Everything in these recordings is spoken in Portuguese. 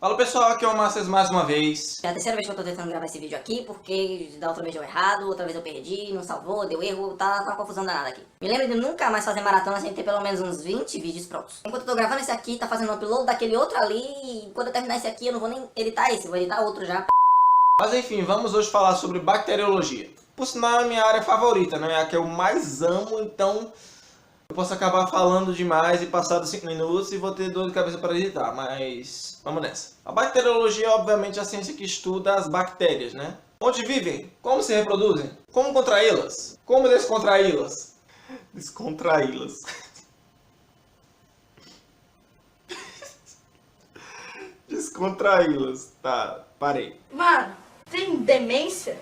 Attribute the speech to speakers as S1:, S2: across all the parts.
S1: Fala pessoal, aqui é o Massas mais uma vez.
S2: É a terceira vez que eu tô tentando gravar esse vídeo aqui, porque da outra vez deu errado, outra vez eu perdi, não salvou, deu erro, tá uma confusão danada aqui. Me lembro de nunca mais fazer maratona sem ter pelo menos uns 20 vídeos prontos. Enquanto eu tô gravando esse aqui, tá fazendo o upload daquele outro ali, e quando eu terminar esse aqui eu não vou nem editar esse, vou editar outro já.
S1: Mas enfim, vamos hoje falar sobre bacteriologia. Por sinal é a minha área favorita, né? É a que eu mais amo, então eu posso acabar falando demais e passar dos 5 minutos e vou ter dor de cabeça para editar, mas vamos nessa. A bacteriologia é obviamente a ciência que estuda as bactérias, né? Onde vivem, como se reproduzem, como contraí-las, como descontraí-las. Descontraí-las. Descontraí-las. Tá, parei.
S3: Mano, tem demência?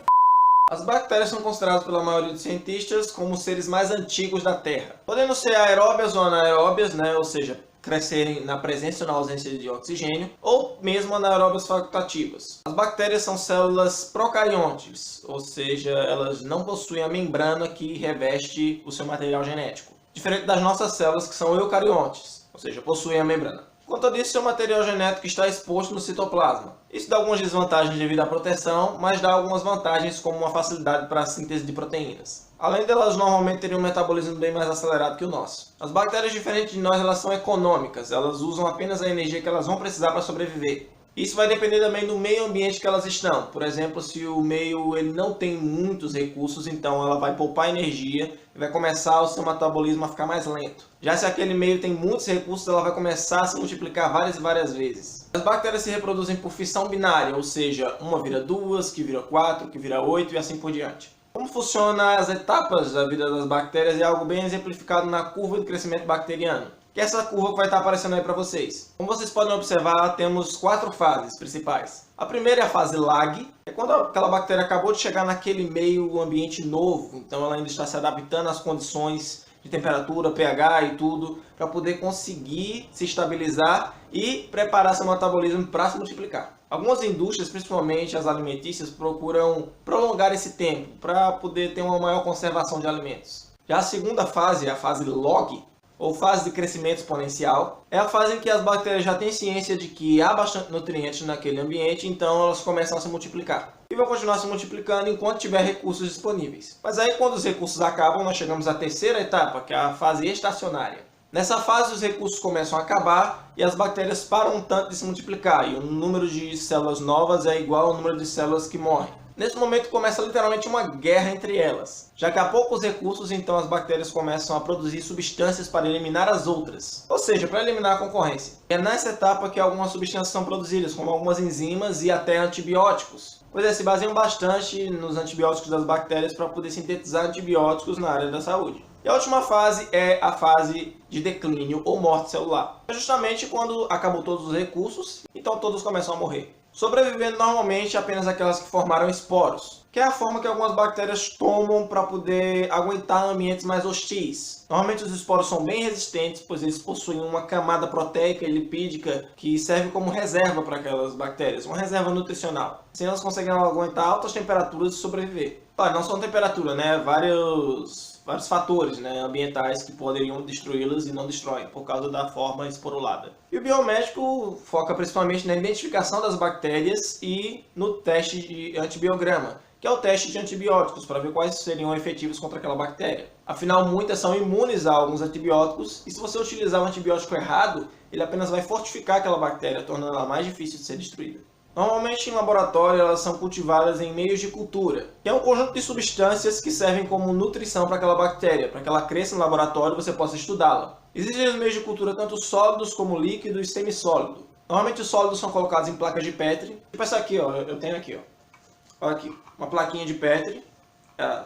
S1: As bactérias são consideradas pela maioria dos cientistas como os seres mais antigos da Terra, podendo ser aeróbias ou anaeróbias, né? Ou seja, crescerem na presença ou na ausência de oxigênio, ou mesmo anaeróbias facultativas. As bactérias são células procariontes, ou seja, elas não possuem a membrana que reveste o seu material genético, diferente das nossas células que são eucariontes, ou seja, possuem a membrana. Quanto disso, seu material genético está exposto no citoplasma. Isso dá algumas desvantagens devido à proteção, mas dá algumas vantagens como uma facilidade para a síntese de proteínas. Além delas normalmente terem um metabolismo bem mais acelerado que o nosso. As bactérias, diferentes de nós, elas são econômicas, elas usam apenas a energia que elas vão precisar para sobreviver. Isso vai depender também do meio ambiente que elas estão. Por exemplo, se o meio ele não tem muitos recursos, então ela vai poupar energia e vai começar o seu metabolismo a ficar mais lento. Já se aquele meio tem muitos recursos, ela vai começar a se multiplicar várias e várias vezes. As bactérias se reproduzem por fissão binária, ou seja, uma vira 2, que vira 4, que vira 8 e assim por diante. Como funcionam as etapas da vida das bactérias é algo bem exemplificado na curva de crescimento bacteriano, que é essa curva que vai estar aparecendo aí para vocês. Como vocês podem observar, temos 4 fases principais. A primeira é a fase lag, é quando aquela bactéria acabou de chegar naquele meio ambiente novo, então ela ainda está se adaptando às condições de temperatura, pH e tudo, para poder conseguir se estabilizar e preparar seu metabolismo para se multiplicar. Algumas indústrias, principalmente as alimentícias, procuram prolongar esse tempo para poder ter uma maior conservação de alimentos. Já a segunda fase, a fase log, ou fase de crescimento exponencial, é a fase em que as bactérias já têm ciência de que há bastante nutrientes naquele ambiente, então elas começam a se multiplicar. E vão continuar se multiplicando enquanto tiver recursos disponíveis. Mas aí quando os recursos acabam, nós chegamos à terceira etapa, que é a fase estacionária. Nessa fase os recursos começam a acabar e as bactérias param um tanto de se multiplicar, e o número de células novas é igual ao número de células que morrem. Nesse momento começa literalmente uma guerra entre elas, já que há poucos recursos, então as bactérias começam a produzir substâncias para eliminar as outras, ou seja, para eliminar a concorrência. É nessa etapa que algumas substâncias são produzidas, como algumas enzimas e até antibióticos, pois se baseiam bastante nos antibióticos das bactérias para poder sintetizar antibióticos na área da saúde. E a última fase é a fase de declínio ou morte celular. É justamente quando acabou todos os recursos, então todos começam a morrer, sobrevivendo normalmente apenas aquelas que formaram esporos, que é a forma que algumas bactérias tomam para poder aguentar ambientes mais hostis. Normalmente os esporos são bem resistentes, pois eles possuem uma camada proteica e lipídica que serve como reserva para aquelas bactérias, uma reserva nutricional. Assim elas conseguem aguentar altas temperaturas e sobreviver. Claro, não só temperatura, né? Vários fatores, né, ambientais que poderiam destruí-las e não destroem, por causa da forma esporulada. E o biomédico foca principalmente na identificação das bactérias e no teste de antibiograma, que é o teste de antibióticos, para ver quais seriam efetivos contra aquela bactéria. Afinal, muitas são imunes a alguns antibióticos, e se você utilizar o antibiótico errado, ele apenas vai fortificar aquela bactéria, tornando ela mais difícil de ser destruída. Normalmente em laboratório elas são cultivadas em meios de cultura, que é um conjunto de substâncias que servem como nutrição para aquela bactéria, para que ela cresça no laboratório e você possa estudá-la. Existem os meios de cultura tanto sólidos como líquidos e semissólidos. Normalmente os sólidos são colocados em placas de Petri, tipo essa aqui, ó, eu tenho aqui, ó. Olha aqui, uma plaquinha de Petri,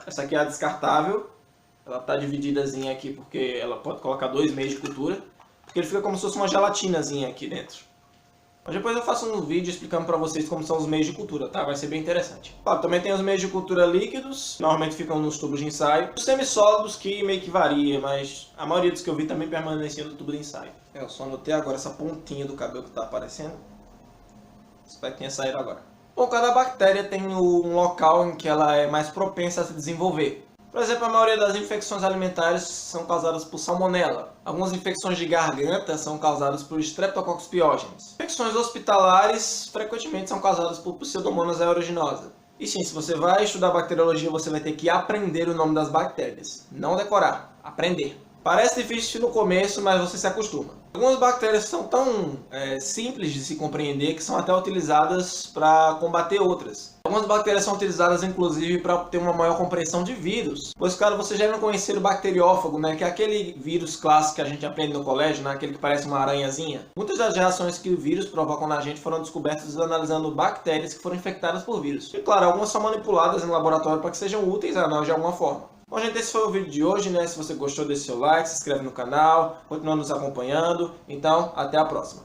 S1: essa aqui é a descartável, ela está divididazinha aqui porque ela pode colocar 2 meios de cultura, porque ele fica como se fosse uma gelatinazinha aqui dentro. Mas depois eu faço um vídeo explicando para vocês como são os meios de cultura, tá? Vai ser bem interessante. Claro, também tem os meios de cultura líquidos, normalmente ficam nos tubos de ensaio. Os semissólidos que meio que varia, mas a maioria dos que eu vi também permaneciam no tubo de ensaio. Eu só notei agora essa pontinha do cabelo que está aparecendo. Espero que tenha saído agora. Bom, cada bactéria tem um local em que ela é mais propensa a se desenvolver. Por exemplo, a maioria das infecções alimentares são causadas por salmonela. Algumas infecções de garganta são causadas por Streptococcus pyogenes. Infecções hospitalares frequentemente são causadas por Pseudomonas aeruginosa. E sim, se você vai estudar bacteriologia, você vai ter que aprender o nome das bactérias. Não decorar, aprender. Parece difícil no começo, mas você se acostuma. Algumas bactérias são tão simples de se compreender que são até utilizadas para combater outras. Algumas bactérias são utilizadas inclusive para ter uma maior compreensão de vírus. Pois, cara, vocês já devem conhecer o bacteriófago, né? Que é aquele vírus clássico que a gente aprende no colégio, né? Aquele que parece uma aranhazinha. Muitas das reações que o vírus provocam na gente foram descobertas analisando bactérias que foram infectadas por vírus. E claro, algumas são manipuladas no laboratório para que sejam úteis a nós de alguma forma. Bom, gente, esse foi o vídeo de hoje, né? Se você gostou, deixe seu like, se inscreve no canal, continua nos acompanhando. Então, até a próxima.